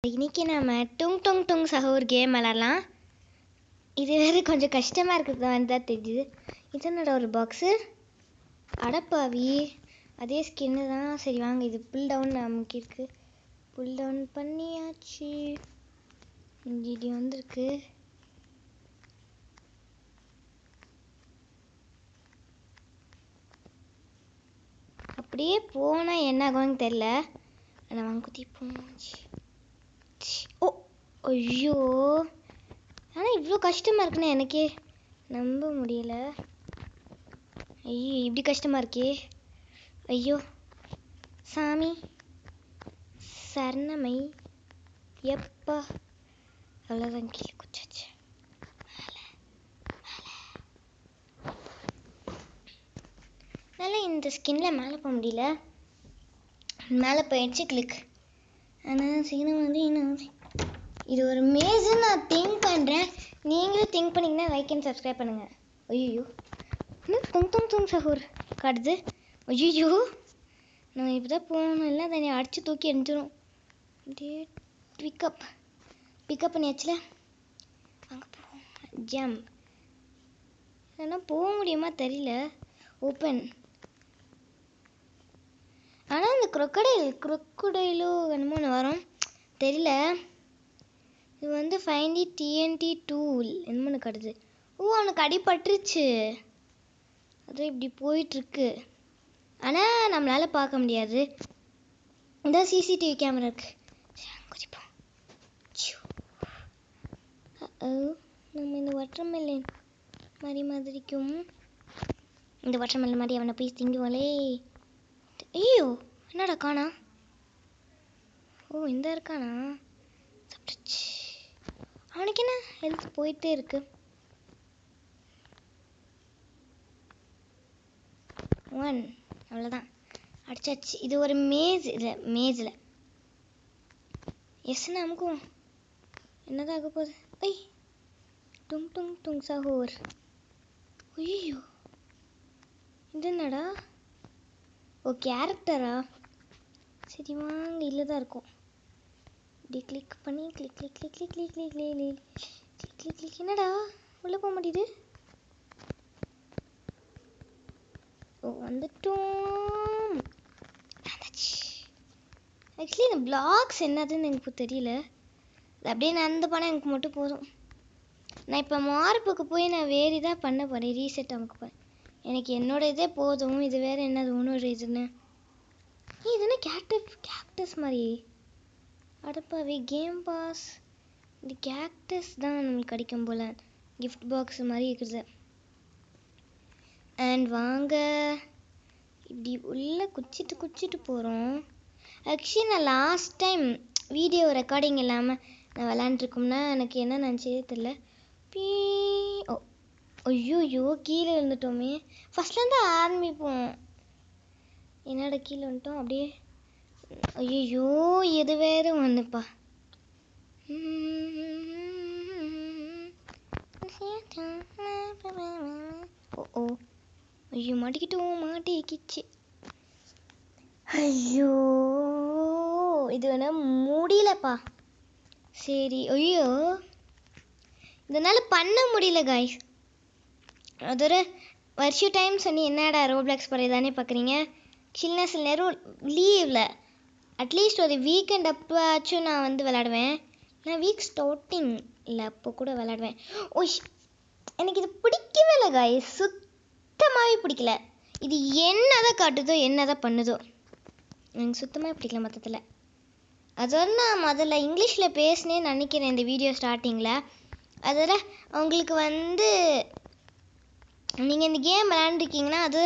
இன்னைக்கு நாம டுங் டுங் டுங் சஹூர் கேம் விளாட்லாம். இது வேறு கொஞ்சம் கஷ்டமாக இருக்கிறது தான் தெரியுது. இது என்னடா ஒரு பாக்ஸு, அடப்பாவி அதே ஸ்கின்னு தான். சரி வாங்க, இது புல் டவுன் நமக்கு இருக்கு. புல் டவுன் பண்ணியாச்சு. இது வந்திருக்கு. அப்படியே போனால் என்ன ஆகும்னு தெரில. ஆனால் வாங்க குத்தி போச்சு. ஓ ஐயோ, ஆனால் இவ்வளோ கஷ்டமாக இருக்குன்னு எனக்கே நம்ப முடியல. ஐயோ இப்படி கஷ்டமாக இருக்கே. ஐயோ சாமி சரணமை. எப்பா அவ்வளோதான், கீழே குச்சாச்சு. நல்லா இந்த ஸ்கின்ல மேலே போக முடியல. மேலே போயிடுச்சு கிளிக். ஆனால் சீக்கிரம் வந்து இன்னும் இது ஒரு மேஜர் நான் திங்க் பண்ணுறேன். நீங்களும் திங்க் பண்ணிங்கன்னா லைக் அண்ட் சப்ஸ்கிரைப் பண்ணுங்கள். ஐயோ இன்னும் துங் துங் துங் சஹூர் காட்டுது. ஐயோ நான் இப்போ தான் போகணும், இல்லை அதை அடித்து தூக்கி எரிஞ்சிடும். அப்படியே பிக்கப் பண்ணியாச்சுல. அங்கே போவோம். ஜம்ப். ஆனால் போக முடியுமா தெரியல. ஓப்பன். ஆனால் இந்த குரொக்கடைலோ என்னமோ ஒன்று வரும் தெரியல. இது வந்து ஃபைண்ட் தி டிஎன்டி டூல் என்னமோ ஒன்று கட்டுது. ஓ அவனுக்கு அடிபட்டுருச்சு, அது இப்படி போயிட்டுருக்கு. ஆனால் நம்மளால் பார்க்க முடியாது. இந்த சிசிடிவி கேமரா இருக்கு. குதிப்போம். நம்ம இந்த வாட்டர்மெலன் மாதிரிக்கும் இந்த வாட்டர்மெலன் மாதிரி அவனை போய் திங்குவாளே. ஐயோ என்னடா காணா. ஓ இந்த இருக்கானா. அவனுக்கு என்ன ஹெல்த் போயிட்டே இருக்கு. ஒன் அவ்வளோதான், அடிச்சாச்சு. இது ஒரு மேஜில் எஸ் நமக்கும் என்னதான் ஆக போகுது. ஐய் டுங் டுங் டுங் சஹூர். ஐயோ இது என்னடா. ஓ கேரக்டரா. சரி வாங்க, இல்லை தான் இருக்கும். இப்படி கிளிக் பண்ணி click click click click click click click click click click. என்னடா உள்ளே போக மாட்டேது. ஓ வந்துட்டோம். ஆக்சுவலி இந்த பிளாக்ஸ் என்னதுன்னு எனக்கு தெரியல. அப்படியே நடந்து போனால் எனக்கு மட்டும் போதும். நான் இப்போ மார்புக்கு போய் நான் வேறு இதாக பண்ண போகிறேன். ரீசெட் அமைக்க போகிறேன். எனக்கு என்னோட இதே போதும். இது வேறு என்னது இன்னொரு இதுன்னு. இது என்ன கேக்டஸ் மாதிரி. அடப்பாவே கேம் பாஸ். இந்த கேக்டஸ் தான் நம்மளுக்கு கிடைக்கும் போல். கிஃப்ட் பாக்ஸ் மாதிரி இருக்குது. அண்ட் வாங்க இப்படி உள்ளே குச்சிட்டு போகிறோம். ஆக்சுவலி நான் லாஸ்ட் டைம் வீடியோ ரெக்கார்டிங் இல்லாமல் நான் விளாண்டுருக்கோம்னா எனக்கு என்ன நினச்சதே தெரில. ஓ ஐயோ கீழே விழுந்துட்டோமே. ஃபஸ்ட்லேருந்து ஆரம்பிப்போம். என்னோட கீழே வந்துட்டோம் அப்படியே. ஐயோ எது வேறு வந்துப்பா. ஓ ஐயோ மாட்டிக்கிச்சு. ஐயோ இது வேணா முடியலப்பா. சரி ஐயோ இதனால் பண்ண முடியல காய்ஸ். அது ஒரு வருஷம் டைம் சொன்னி என்னடா ரோப்ளாக்ஸ் பழையதானே பார்க்குறீங்க. சின்ன நேரம் லீவில் அட்லீஸ்ட் ஒரு வீக்கெண்ட் அப்போச்சும் நான் வந்து விளாடுவேன். நான் வீக் ஸ்டார்டிங் இல்லை அப்போ கூட விளாடுவேன். ஓய் எனக்கு இது பிடிக்கவே இல்லை காய்ஸ், சுத்தமாகவே பிடிக்கல. இது என்னதான் காட்டுதோ என்னதான் பண்ணுதோ எனக்கு சுத்தமாக பிடிக்கல மொத்தத்தில். அதோட நான் முதல்ல இங்கிலீஷில் பேசினேன்னு நினைக்கிறேன் இந்த வீடியோ ஸ்டார்டிங்கில். அதோட உங்களுக்கு வந்து நீங்கள் இந்த கேம் விளாண்டுருக்கீங்கன்னா அது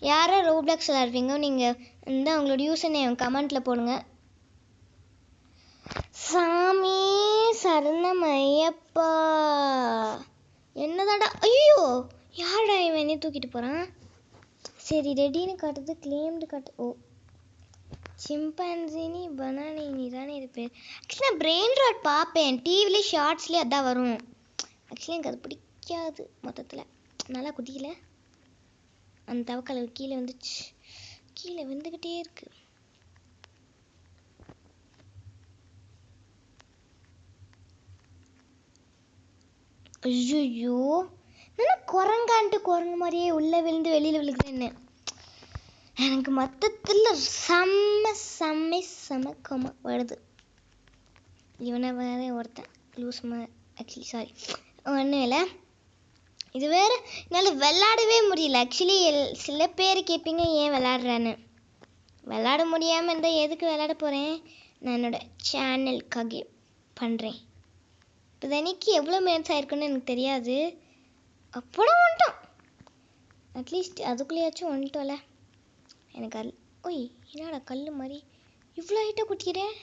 யாரோ ரோப்ளாக்ஸ் விளாடுவீங்க நீங்கள் வந்து அவங்களோட யூஸர் நேம் கமெண்ட்டில் போடுங்க. சாமி சரணமையப்பா என்னதாடா. ஐயோ யாரடா இவன் என்ன தூக்கிட்டு போகிறான். சரி ரெடின்னு காட்டுது, கிளைம்டு காட்டு. ஓ சிம்பான்சினி பனானினி தானே இது பேர். ஆக்சுவலி நான் பிரெயின் ராட் பார்ப்பேன் டிவிலே ஷார்ட்ஸ்லேயே அதான் வரும். ஆக்சுவலி எனக்கு அது பிடிக்காது மொத்தத்தில். நல்லா குதிக்கல. அந்த தவக்கலை கீழே வந்துச்சு, கீழே வந்துக்கிட்டே இருக்கு. ஐயோ, நான் குரங்கான்ட்டு குரங்கு மாதிரியே உள்ளே விழுந்து வெளியில் விழுகிறேன்னு. எனக்கு மொத்தத்தில் செம்ம வருது. இவனை வேற ஒருத்தன் லூஸ் ஆக்சுவலி சாரி ஒன்றும் இல்லை. இது வேறு என்னால் விளாடவே முடியல. ஆக்சுவலி சில பேர் கேட்பீங்க ஏன் விளாடுறேன்னு. விளாட முடியாமல் இருந்தால் எதுக்கு விளாட போகிறேன்? நான் என்னோடய சேனலுக்காக பண்ணுறேன். இப்போ தினைக்கு எவ்வளோ மினிட்ஸ் ஆயிருக்குன்னு எனக்கு தெரியாது. அப்போலாம் வந்துட்டோம். அட்லீஸ்ட் அதுக்குள்ளேயாச்சும் வந்துட்டோம்ல. எனக்கு ஓய் என்னடா கல் மாதிரி இவ்வளோ ஹைட்டாக குட்டிக்கிறேன்.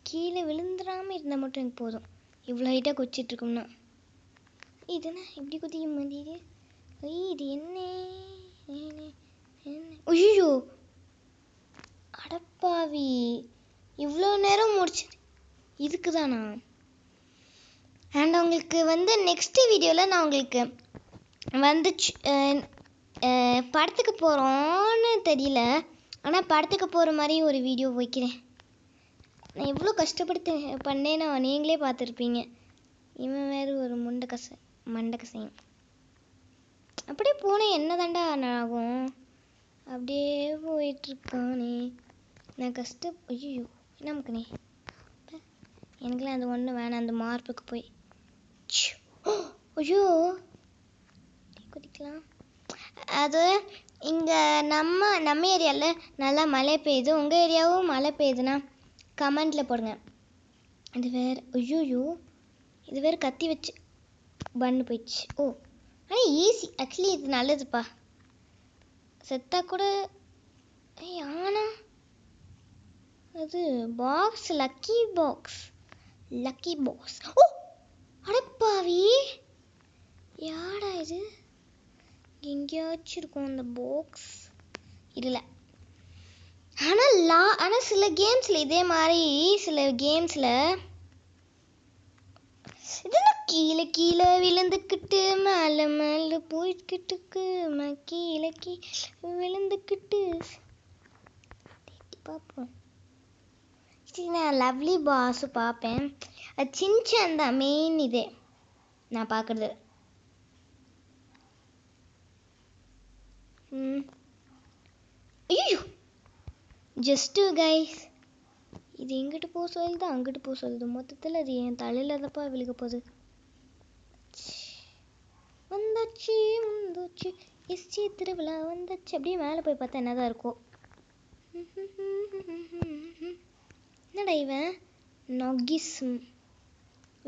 கீழே விழுந்துடாமல் இருந்தால் மட்டும் எனக்கு போதும். இவ்வளோ ஹைட்டாக குச்சிட்ருக்கோம்னா இதுனா எப்படி குதிக்க முடியுது? இது என்ன? ஐயோ அடப்பாவி, இவ்வளோ நேரம் முடிச்சது இதுக்கு தானா? அண்ட் உங்களுக்கு நெக்ஸ்ட் வீடியோவில் நான் உங்களுக்கு படத்துக்கு போகிறோன்னு தெரியல, ஆனால் படத்துக்கு போகிற மாதிரி ஒரு வீடியோ வைக்கிறேன். நான் எவ்வளோ கஷ்டப்படுத்து பண்ணேன்னு நீங்களே பார்த்துருப்பீங்க. இவன் வேறு ஒரு மண்டக்கசையும் அப்படியே போனேன். என்ன தாண்டா ஆகும்? அப்படியே போயிட்டுருக்கானே நான் ஐயோ நமக்குனே எனக்குலாம் அந்த ஒன்று வேணாம். அந்த மார்புக்கு போய் ஐயோ குதிக்கலாம். அது இங்கே நம்ம ஏரியாவில் நல்லா மழை பெய்யுது. உங்கள் ஏரியாவும் மழை பெய்யுதுன்னா கமெண்டில் போடுங்க. இது வேறு ஐயோயோ இது வேறு கத்தி வச்சு பண்ணு போயிடுச்சு. ஆனால் ஈஸி. ஆக்சுவலி இது நல்லதுப்பா. செத்தா கூட ஆனால் அது பாக்ஸ் லக்கி பாக்ஸ். அடப்பாவி, யாடா இது? எங்கேயாச்சும் இருக்கும் அந்த பாக்ஸ் இல்லை. ஆனால் சில கேம்ஸில் இதே மாதிரி சில கேம்ஸில் இதெல்லாம் கீழே விழுந்துக்கிட்டு மேலே போய்கிட்டுக்கு கீழே விழுந்துக்கிட்டு பார்ப்போம். நான் லவ்லி பாஸு பார்ப்பேன். அது சின்சான் தான் மெயின் இதே நான் பார்க்குறது. ஐயோ ஜஸ்ட்டு கைஸ், இது எங்கிட்டு போக சொல்லுது அங்கிட்டு போக சொல்லுது. மொத்தத்தில் அது என் தலையில் தப்பா விழுக போகுது. வந்தாச்சு எஸ்சி திருவிழா வந்தாச்சு. அப்படியே மேலே போய் பார்த்தா என்னதான் இருக்கும். என்னடா இவன் நொகிஸ்ம்.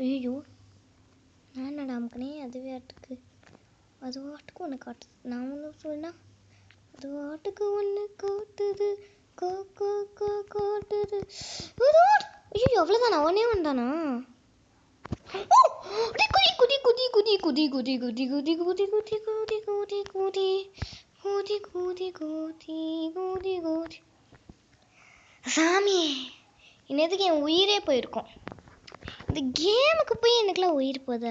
ஐயோ நான் என்னடா அமுக்கனே? அதுவே வாட்டுக்கு ஒன்று காட்டுது. நான் ஒன்று சொன்னா அது வாட்டுக்கு ஒன்று காட்டுது காட்டுது. ஐயோ அவ்வளோதானா? ஒன்னே ஒன்றானா? குதி குதி குதி குதி குதி குதி குதி குதி குதி குதி குதி குதி குதி குதி குதி குதி. சாமி, இன்னதுக்கு என் உயிரே போயிருக்கும். இந்த கேமுக்கு போய் எனக்குலாம் உயிர் போத.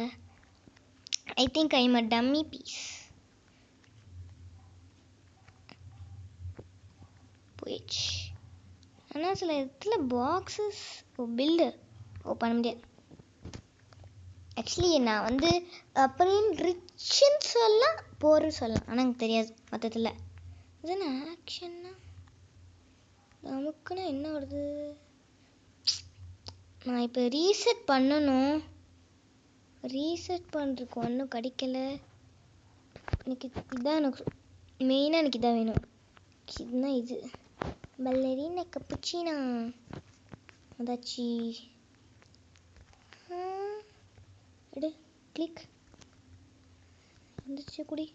I think I am a dummy piece. போயிடுச்சு. ஆனால் சில இடத்துல பாக்ஸஸ் பில்டு பண்ண முடியாது. ஆக்சுவலி நான் அப்புறம் ரிச்சுன்னு சொல்லலாம் போர்னு சொல்லலாம். ஆனால் எனக்கு தெரியாது மொத்தத்தில். இதுன்னு ஆக்ஷன்னா நமக்குன்னா என்ன வருது? நான் இப்போ ரீசெட் பண்ணணும். ரீசெட் பண்ணுறதுக்கு ஒன்றும் கிடைக்கல எனக்கு. இதுதான் எனக்கு மெயினாக எனக்கு இதான் வேணும். இதுனா இது பல்லரினா கப்புச்சினா அதாச்சி. எடு கிளிக் வந்துச்சு குடி.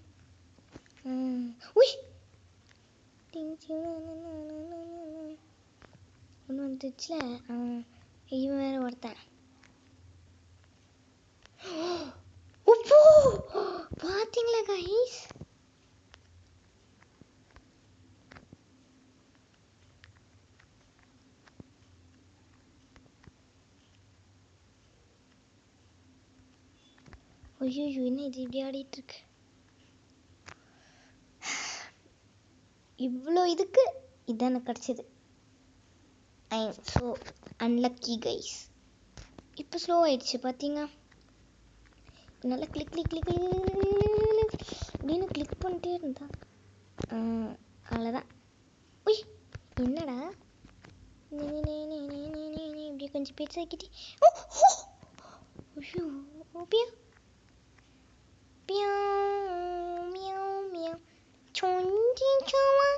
உய் ஒன்று வந்துச்சுல. இவன் வேறு ஒருத்தன். பார்த்தீங்களா கைஸ்? ஐயோ என்ன இது இப்படி ஆடிட்டு இருக்கு? இவ்வளோ இதுக்கு இதான் எனக்கு கிடச்சிது. I am so unlucky guys. இப்போ ஸ்லோ ஆயிடுச்சு பார்த்தீங்க. நல்லா கிளிக் கிளிக் கிளிக் அப்படின்னு கிளிக் பண்ணிட்டே இருந்தா அவ்வளோதான். உய் என்னடா இப்படி கொஞ்சம் பேச்சு ஆக்கிட்டு ஐயோ பியா பியா மியாவ் மியாவ் சொஞ்சி சோவா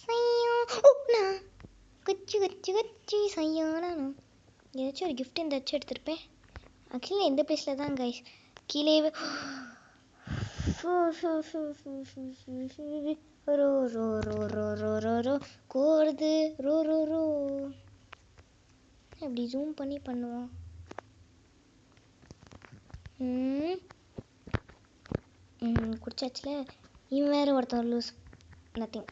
சையா நான் குச்சி குச்சி குச்சி சையானா. ஏதாச்சும் ஒரு கிஃப்ட் எந்தாச்சும் எடுத்திருப்பேன். ஆக்சுவலி எந்த பிளேஸில் தான் கைஸ் கீழே ரோ ரோ ரோ ரோ ரோ ரோ ரோ கோருது ரோ ரோ ரோ. அப்படி ஜூம் பண்ணி பண்ணுவோம். குடிச்சாச்சுல. இவன் வேறு ஒருத்தன் லூஸ் நத்திங்.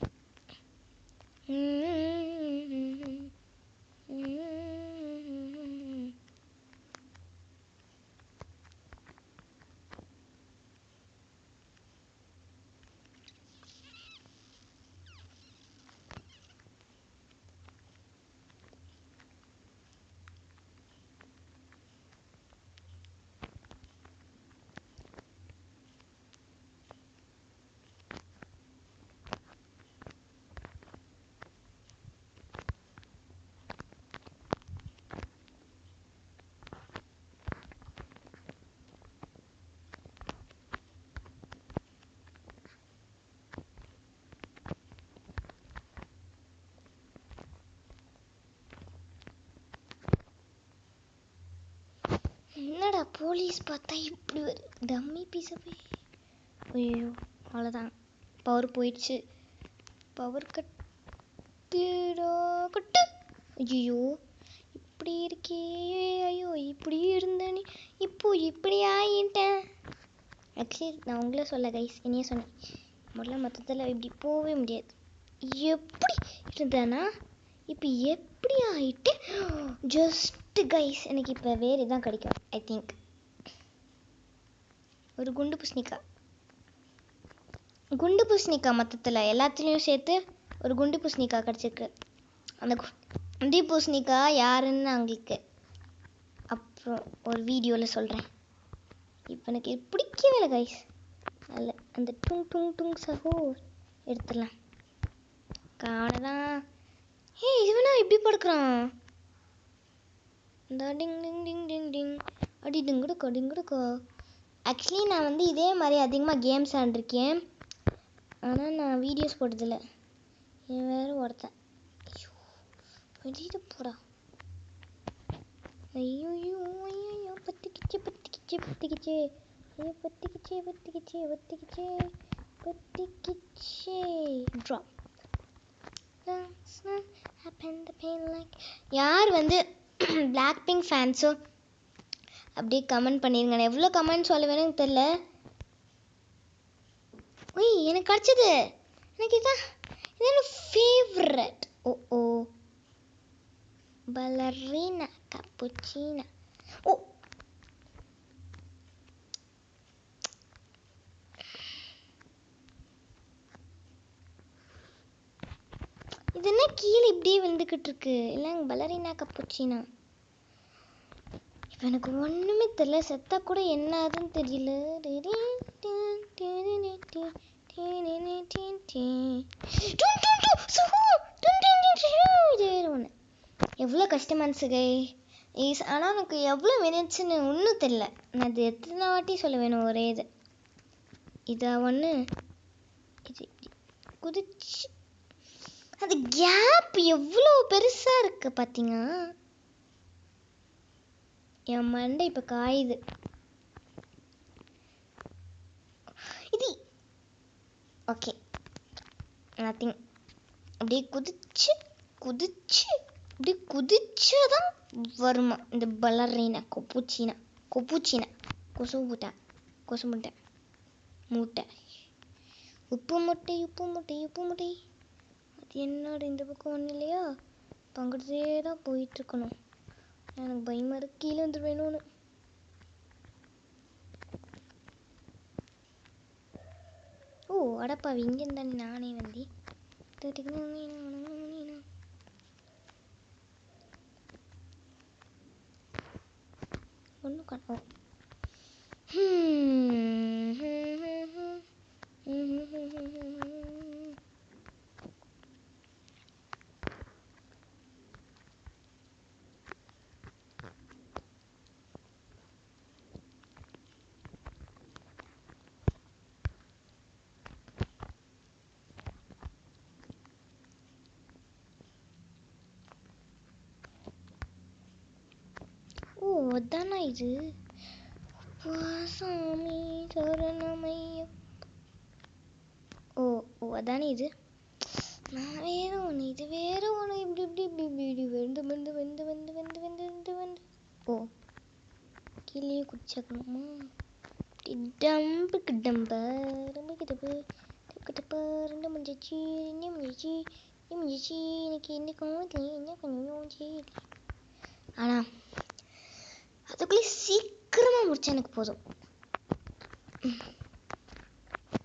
என்னடா போலீஸ் பார்த்தா இப்படி ஒரு டம்மி பீஸவே. ஐயோ அவ்வளோதான், பவர் போயிடுச்சு. பவர் கட்டுடா கட்டு. ஐயோ இப்படி இருக்கே. ஐயோ இப்படி இருந்தேனே, இப்போ இப்படி ஆகிட்டேன். ஆக்சுவலி நான் உங்களே சொல்ல கைஸ், என்னையே சொன்னேன். முதல்ல மொத்தத்தில் இப்படி போகவே முடியாது. எப்படி இருந்தேன்னா இப்போ எப்படி ஆகிட்டு. ஜஸ்ட் கைஸ் எனக்கு இப்போ வேறு இதான் கிடைக்கும். ஐ திங்க் ஒரு குண்டு பூசணிக்காய் மொத்தத்தில் எல்லாத்துலேயும் சேர்த்து ஒரு குண்டு பூசணிக்காய் கிடச்சிருக்கு. அந்த குண்டு பூசணிக்காய் யாருன்னு நான் உங்களுக்கு அப்புறம் ஒரு வீடியோவில் சொல்கிறேன். இப்போ எனக்கு பிடிக்கவே இல்லை கைஸ். அதில் அந்த டுங் டுங் டுங் சகோ எடுத்துடலாம். காணதான். இவனா இப்படி படுக்கிறான். இந்த டிங் டிங் டிங் டிங் டிங் அடி டிங்குடுக்கோ டிங்குடுக்கோ. ஆக்சுவலி நான் வந்து இதே மாதிரி அதிகமாக கேம்ஸ் ஆண்டிருக்கேன், ஆனால் நான் வீடியோஸ் போட்டதில்லை. என் வேறு ஒருத்தன் வெளியிட போடா. ஐயோ ஐயோ பத்திக்கிச்சே பத்திக்கிச்சே பத்திக்கிச்சே. ஐயோ பத்திக்கிச்சே பத்திக்கிச்சே பத்திக்கிச்சே பத்திக்கிச்சே. ட்ராப் யார் வந்து பிளாக் பிங்க் ஃபேன்ஸோ அப்படியே கமெண்ட் பண்ணிருங்க. நான் எவ்வளோ கமெண்ட் சொல்ல வேணும்னு தெரில. ஒய் எனக்கு கிடச்சது. எனக்கு இதான் இதோட ஃபேவரட். ஓ பலரினா கப்புச்சினா. ஓ இது என்ன கீழே இப்படியே வந்துக்கிட்டு இருக்கு. இல்லைங்க பலரினா கப்புச்சினா. இப்போ எனக்கு ஒன்றுமே தெரியல. செத்தா கூட என்ன ஆகுதுன்னு தெரியல. எவ்வளோ கஷ்டமானுச்சுகை ஈஸ். ஆனால் எனக்கு எவ்வளோ மினிட்ஸ்ன்னு ஒன்றும் தெரியல. நான் அது எத்தனை வாட்டி சொல்ல வேணும் ஒரே இது. இதை ஒன்று இது குதிச்சு அது கேப் எவ்வளோ பெருசாக இருக்குது பார்த்தீங்க. என் மண்டை இப்போ காயுது. இது ஓகே நத்திங். அப்படியே குதிச்சு குதிச்சு அப்படியே குதிச்சாதான் வருமா இந்த பலரினா கொப்புச்சினா கொசு முட்டை உப்பு முட்டை. அது என்னோட இந்த பக்கம் ஒன்றும் இல்லையா, பங்கிட்டே தான் போயிட்டுருக்கணும். எனக்கு பயமாக இருக்கு, கீழே வந்து வேணும்னு. ஓ அடப்பாவி, இங்கே இருந்தானே நானே வந்து ஒன்றும் காணும். ஓ அதானா இது? சாமி சரணமையம். ஓ ஓ அதானே இது. நான் வேற ஒன்று, இது வேற ஒன்று. இப்படி இப்படி இப்படி இப்படி இப்படி வெந்து வெந்து வெந்து வெந்து வெந்து வெந்து வெந்து வெந்து. ஓ கீழே குடிச்சக்கணுமா? டம்புக்கு டம்பர் டம்புக்கு டப்பு டப்புக்கு டப்பர். ரெண்டு முடிஞ்சிச்சு, ரெண்டு முடிஞ்சிச்சு, ரெண்டு முடிஞ்சிச்சு. எனக்கு என்ன காணல, என்ன கொஞ்சம் சரி. ஆனால் அதுக்குள்ளே சீக்கிரமாக முடிச்சா எனக்கு போதும்.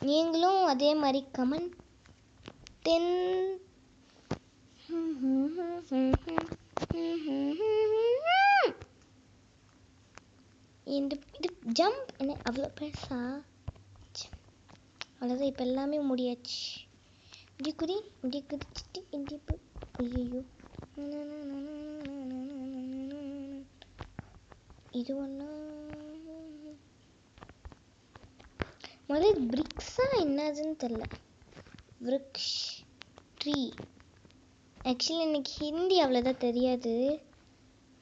நீங்களும் அதே மாதிரி கமெண்ட் தென் இது ஜம்ப் என்ன அவ்வளோ பெருசா? அவ்வளோதான், இப்போ எல்லாமே முடியாச்சு. இப்படி குதி, இப்படி குதிச்சுட்டு இப்படி. ஐயோ இது ஒன்றா முதல்ல பிரிக்ஸா என்னதுன்னு தெரில. விருக்ஷ் ட்ரீ. ஆக்சுவலி எனக்கு ஹிந்தி அவ்வளோதான் தெரியாது.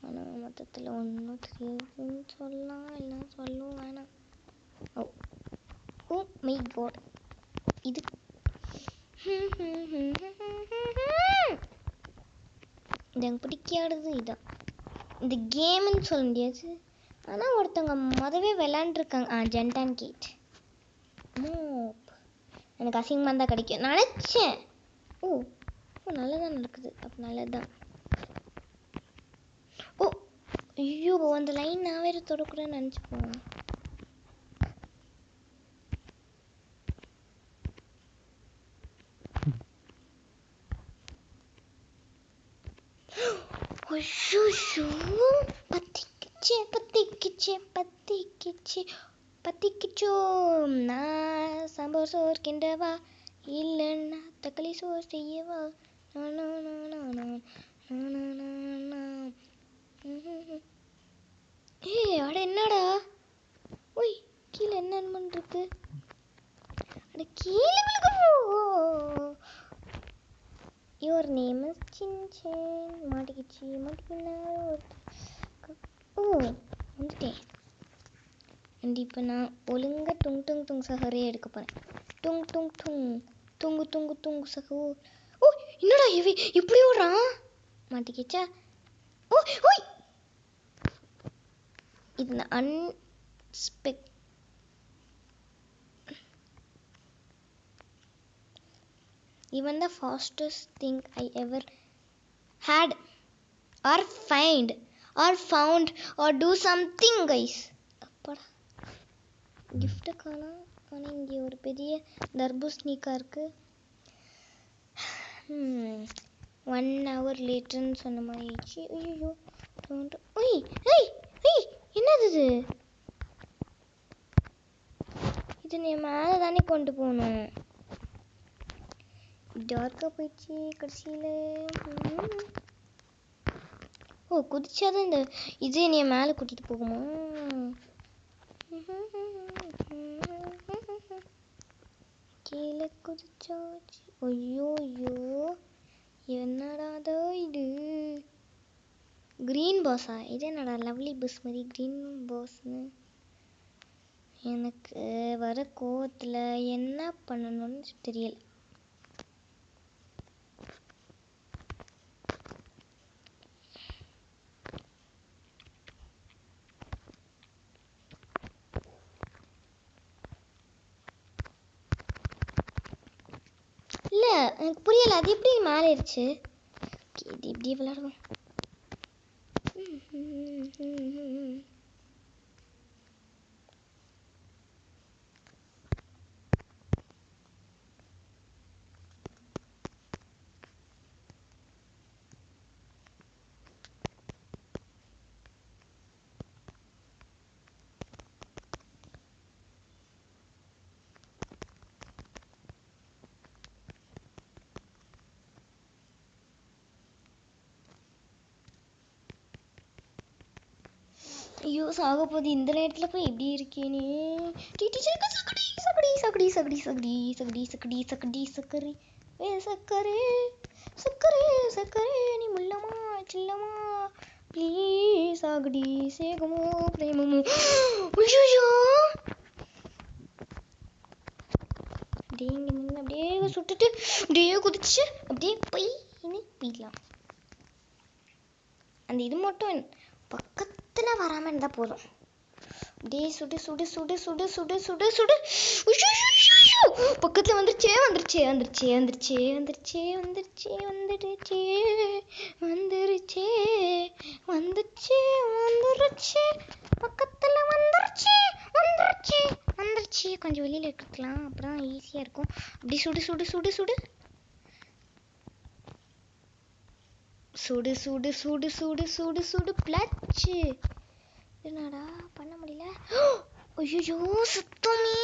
ஆனால் மொத்தத்தில் ஒன்றும் தெரியாதுன்னு சொல்லலாம், இல்லை சொல்லவும் வேணாம். ஓ ஓ மை காட், இது எனக்கு பிடிக்காதது இதான். இந்த கேம்னு சொல்ல முடியாது, ஆனால் ஒருத்தவங்க மொதவே விளாண்டுருக்காங்க. ஜென்டான் கேட். எனக்கு அசிங்கமாக தான் கிடைக்கும் நினச்சேன். ஓ ஓ நல்லதான் நடக்குது, அப்போ நல்லதுதான். ஓ ஐயோ அந்த லைன் நான் வேறு தொடக்கூடாதுன்னு நினச்சிப்போம். ஐயோ பத்திக்கிச்சே பத்திக்கிச்சே பத்திக்கிச்சே பத்திக்கிச்சோ. நான் சாம்பார் சோறு கிண்டவா, இல்லைன்னா தக்காளி சோறு செய்யவா? ஏய் அட என்னடா? ஓய் கீழே என்ன இருக்கு? அட கீழே யுவர் நேம் இஸ் சின்சேன். மாட்டிக்கிச்சு மாட்டிக்கினா. ஓ வந்துட்டேன். அண்ட் இப்போ நான் ஒழுங்காக டுங் டுங் டுங் சஹரே எடுக்க போகிறேன். டுங் டுங் டுங் துங்கு துங்கு துங்கு சஹூ. ஓ என்னடா இவ இப்படி ஓடுறான்? மாட்டிக்கிச்சா? ஓ ஓய் இது அன்ஸ்பெக்ட். Even the fastest thing I ever had or found or do something guys. அப்படா gift காணோம். ஆனால் இங்கே ஒரு பெரிய தர்பூசணிக்கா இருக்கு. 1 hour லேட்டர்னு சொன்ன மாதிரி ஆயிடுச்சு. ஐயோ ஒய் ஏய் ஏய் என்னது இது? இது நீ மேலே தானே கொண்டு போகணும். டார்க்காக போயிடுச்சு கடைசியில். ஓ குதிச்சாதான் இந்த இது நீ மேலே கூட்டிகிட்டு போகுமா? கீழே குதிச்சாச்சு. ஐயோ ஐயோ என்னடா இது? க்ரீன் பாஸா? இது என்னடா லவ்லி பஸ் மாதிரி க்ரீன் பாஸ்னு? எனக்கு வர கோவத்தில் என்ன பண்ணணும்னு தெரியல. இல்லை எனக்கு புரியலை, அது எப்படி மேலே ஆயிடுச்சு? இது இப்படி விளாடுவோம். ஐயோ சாக போகுது இந்த நேரத்தில் போய் எப்படி இருக்கேனே. டீச்சர் சக்கடி சக்கடி சக்கடி சக்கடி சக்கடி சக்கடி சக்கடி சக்கடி சக்கரி ஏ சக்கரே சக்கரே சக்கரே நீ முள்ளமா சில்லமா ப்ளீஸ் ஆகடி சேகமோ பிரேமமோ. ஐயோ அப்படியே இங்கே நின்று அப்படியே சுட்டுட்டு அப்படியே குதிச்சு அப்படியே போய் போயிடலாம். அந்த இது மட்டும் பக்கத்தில் வராமல் இருந்தால் போதும். அப்படியே சுடு சுடு சுடு சுடு சுடு சுடு சுடு. பக்கத்தில் வந்துருச்சே வந்துருச்சே வந்துருச்சே வந்துருச்சே வந்துருச்சே வந்துருச்சே வந்துடுச்சே வந்துருச்சே வந்துருச்சே வந்துருச்சே பக்கத்தில் வந்துருச்சே வந்துருச்சே வந்துருச்சு. கொஞ்சம் வெளியில் எடுத்துக்கலாம், அப்புறம் ஈஸியாக இருக்கும். அப்படி சுடு சுடு சுடு சுடு சுடு சுடு சுடு சுடு சுடு சுடு பிளச்சு. என்னடா பண்ண முடியல. ஐயோ சுத்தமே.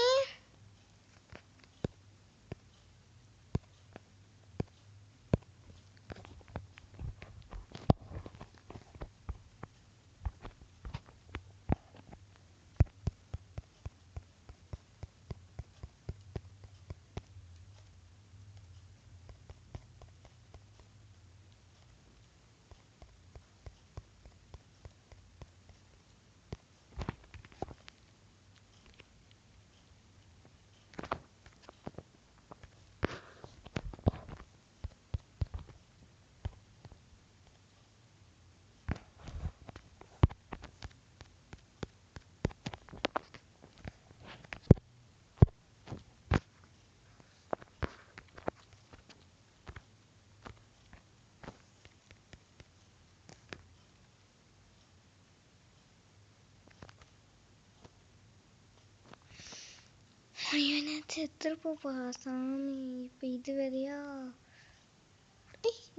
ஐயோ செத்துருப்போப்பா சாமி. இப்போ இது வேறையா?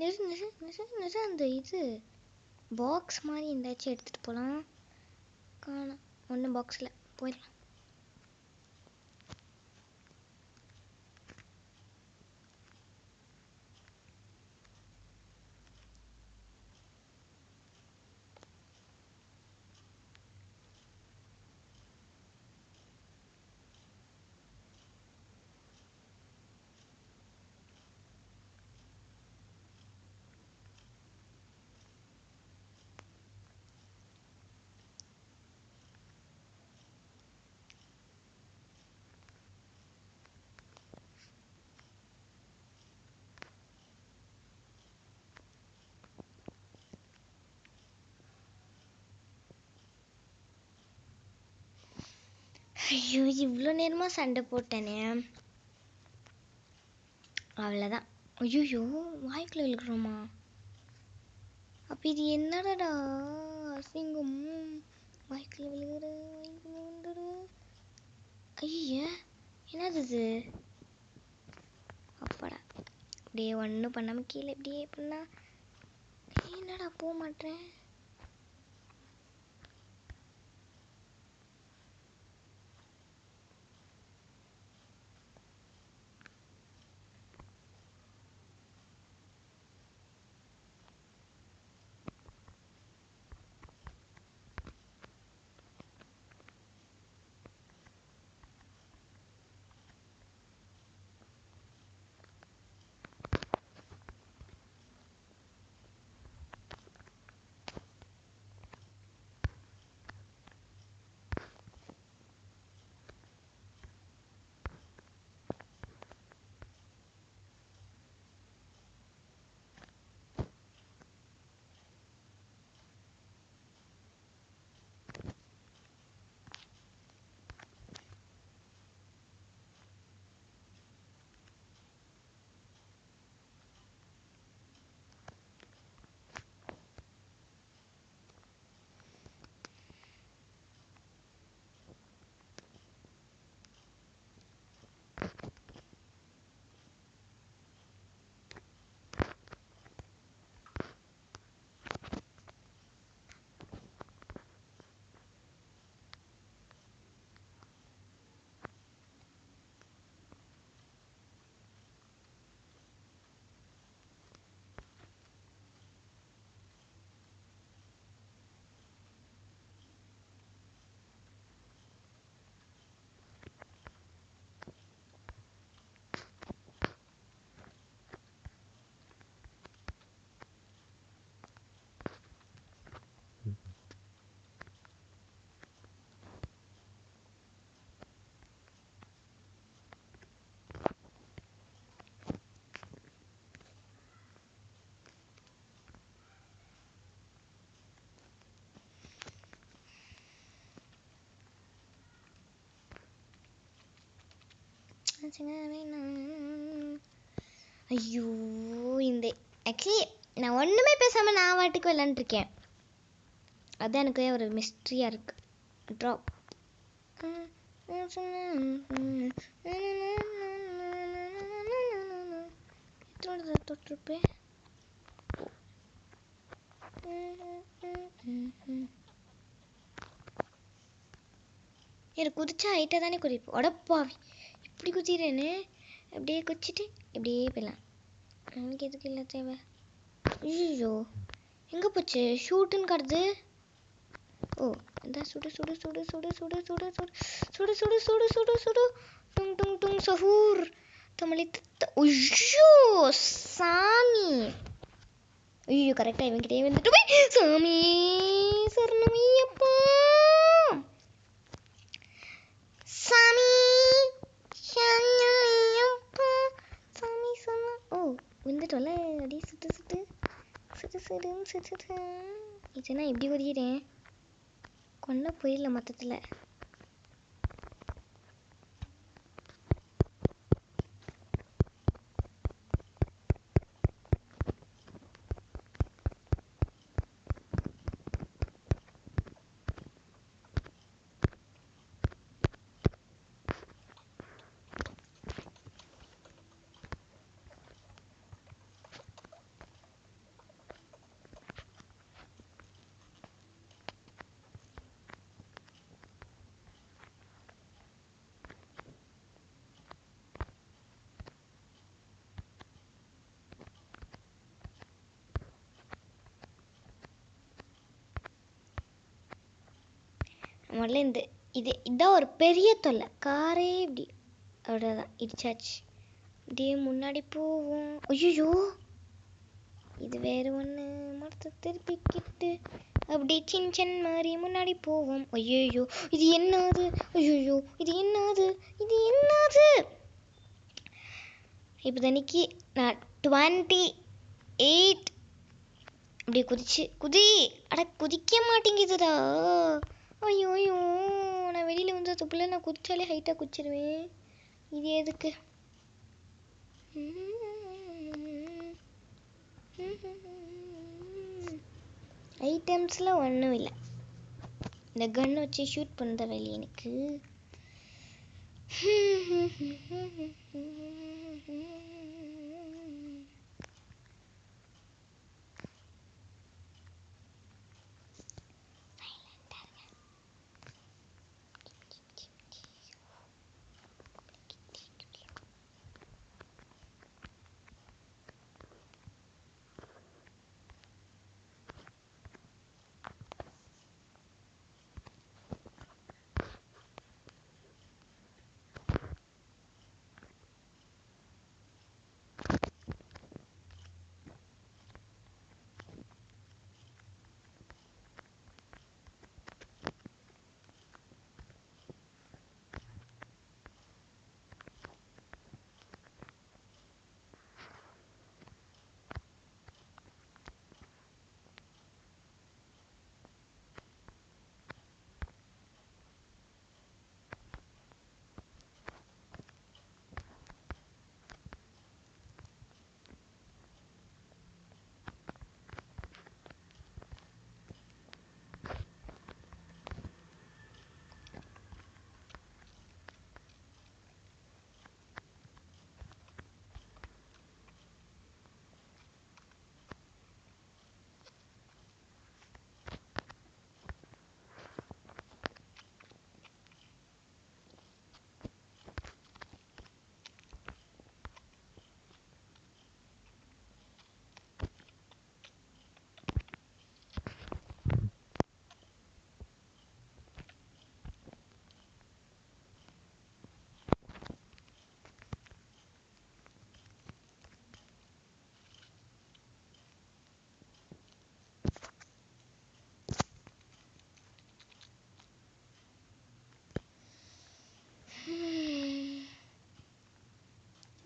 நிறு நிறு நிறு நிறு. அந்த இது பாக்ஸ் மாதிரி எந்தாச்சும் எடுத்துகிட்டு போகலாம். காணும் ஒன்றும் பாக்ஸில் போயிடலாம். ஐயோ இவ்வளோ நேரமாக சண்டை போட்டேனே, அவ்வளோதான். ஐயோ வாய்க்குள்ள விழுக்கிறோமா? அப்போ இது என்னடா அசிங்கம். வாய்க்குள்ள விழுகிற வாய்க்குள்ள வந்துடு. ஐயா என்னது இது? அப்பாடா அப்படியே ஒன்றும் பண்ணாமல் கீழே இப்படியே பண்ணா. என்னடா போக மாட்டேன். ஐயோ இந்த ஆக்சுவலி நான் ஒன்றுமே பேசாமல் நான் வாட்டுக்கு விளாண்டுருக்கேன். அதுதான் எனக்கு ஒரு மிஸ்ட்ரியாக இருக்கு. ட்ராப் எத்தனோட தொட்டிருப்பேன். எனக்கு குதிச்சா ஹைட்டாக தானே குதிப்போம். உடப்பாவி இப்படி குதிக்கிறேன்னு அப்படியே குதிச்சுட்டு இப்படியே போயிடலாம். எனக்கு எதுக்கு இல்லை தேவை. ஐயோ எங்கே போச்சு ஷூட்டுன்னு காட்டுது. ஓ இந்த சுடு சுடு சுடு சுடு சுடு சுடு சுடு சுடு சுடு சுடு சுடு டுங் டுங் டுங் சஹூர் தமிழி ஐயோ சாமி. ஐயோ கரெக்டாக இவன்கிட்டே வந்துட்டு போய் சாமி சரணமையப்பா சாமி சரணமையப்பா சாமி சொன்ன. ஓ வந்துட்டோம்ல அப்படியே சுட்டு சுட்டு சுட்டு சுடுன்னு சுட்டு. இதுனா இப்படி ஒதுக்கிறேன் கொன்ன போயிடல மொத்தத்தில். முதல்ல இதான் ஒரு பெரிய தொல்லை. காரே இப்படி அவ்வளோதான் இடிச்சாச்சு. இப்படியே முன்னாடி போவோம். ஐயோ இது வேறு ஒன்று மரத்தை திருப்பிக்கிட்டு அப்படி சின்ன மாதிரி முன்னாடி போவோம். ஐயோ இது என்னது. ஐயோ இது என்னது இது என்னது. இப்போ தனிக்கு நான் 28 அப்படியே குதி அட குதிக்க மாட்டேங்குதுடா. ஐயோ ஐயோ நான் வெளியில் வந்து அதுக்குள்ளே நான் குதிச்சாலே ஹைட்டாக குதிச்சிருவேன். இது எதுக்கு. ஐட்டம்ஸில் ஒன்றும் இல்லை. இந்த கன் வச்சு ஷூட் பண்ணுற வேலை எனக்கு.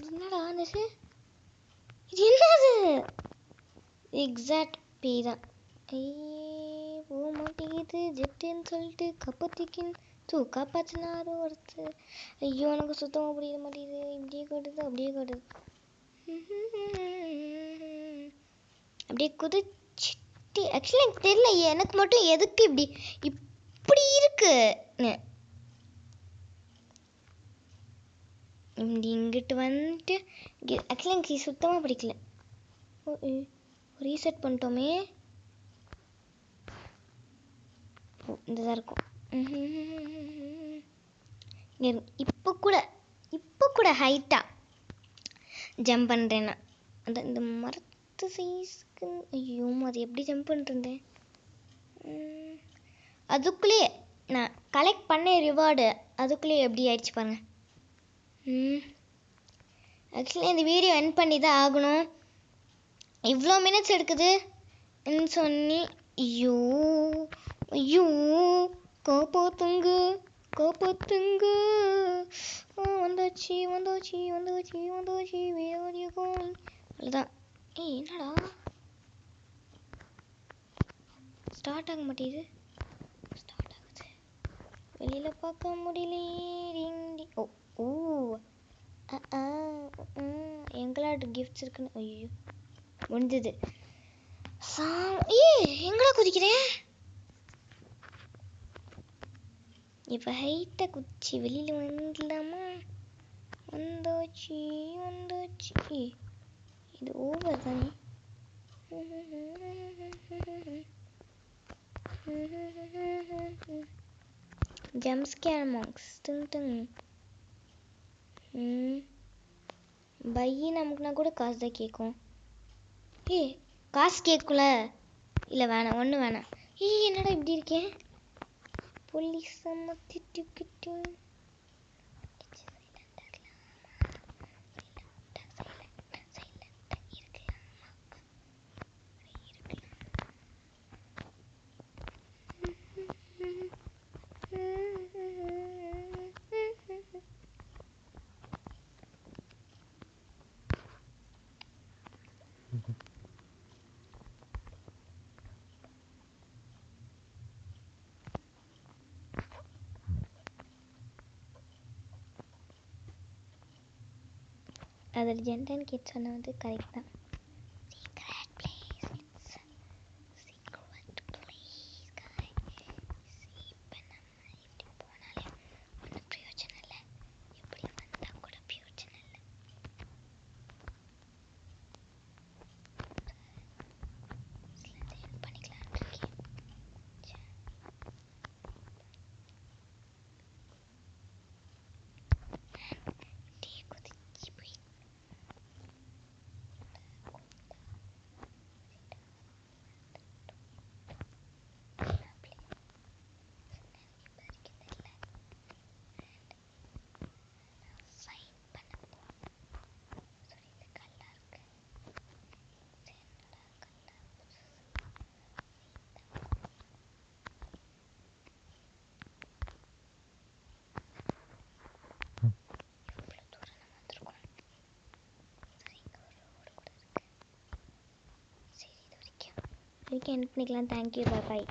என்னது இது என்னது. எக்ஸாக்ட் பே தான். போக மாட்டேங்குது ஜெட்டுன்னு சொல்லிட்டு கப்பத்திக்கின் காப்பாற்றினாரு ஒருத்தர். ஐயோ எனக்கு சுத்தமாக புரிய மாட்டேங்குது. இப்படியே காட்டுது அப்படியே காட்டுது. அப்படியே குதிச்சுட்டு ஆக்சுவலி எனக்கு தெரியல எனக்கு மட்டும் எதுக்கு இப்படி இருக்குன்னு. இங்கிட்டு வந்துட்டு ஆக்சுவலி எனக்கு சுத்தமாக பிடிக்கல. ரீசெட் பண்ணிட்டோமே. இந்ததான் இருக்கும். இப்போ கூட ஹைட்டா ஜம்ப் பண்ணுறேன்னா அந்த இந்த மரத்து சைஸ்க்கு. ஐயோ அது எப்படி ஜம்ப் பண்ணிருந்தேன். அதுக்குள்ளேயே நான் கலெக்ட் பண்ண ரிவார்டு அதுக்குள்ளேயே எப்படி ஆயிடுச்சு பாருங்க. ஆக்சுவலி இந்த வீடியோ எண்ட் பண்ணி தான் ஆகணும். இவ்வளோ மினிட்ஸ் எடுக்குதுன்னு சொன்னி. ஐயோ ஐயோ காப்பாத்துங்க காப்பாத்துங்க. வந்தாச்சு வந்தாச்சு வந்தாச்சு வந்தாச்சு. அவ்வளோதான். என்னடா ஸ்டார்ட் ஆக மாட்டேங்குது. ஸ்டார்ட் ஆகுது. வெளியில் பார்க்க முடியல. ஓ ஓ எங்களாட்டு கிஃப்ட்ஸ் இருக்குன்னு. ஐயோ முடிஞ்சது. எங்கடா குதிக்கிறேன் இப்போ. ஹைட்டாக குச்சி வெளியில் வந்துடலாமா? வந்தாச்சு வந்தாச்சு. இது ஓவர் தானே. ஜம்ப் ஸ்கேர் மார்க்ஸ் பையி நமக்குனா கூட காசு தான் கேட்கும். காசு கேட்கல. இல்லை வேணாம் ஒன்றும் வேணாம். என்னடா இப்படி இருக்கேன். போலீஸ் திட்டுக்கிட்டு அதில் ஜென்டன் கிட் சொன்னது கரெக்ட் தான். எண்ட் பண்ணிக்கலாம். தேங்க்யூ, பாய் பாய்.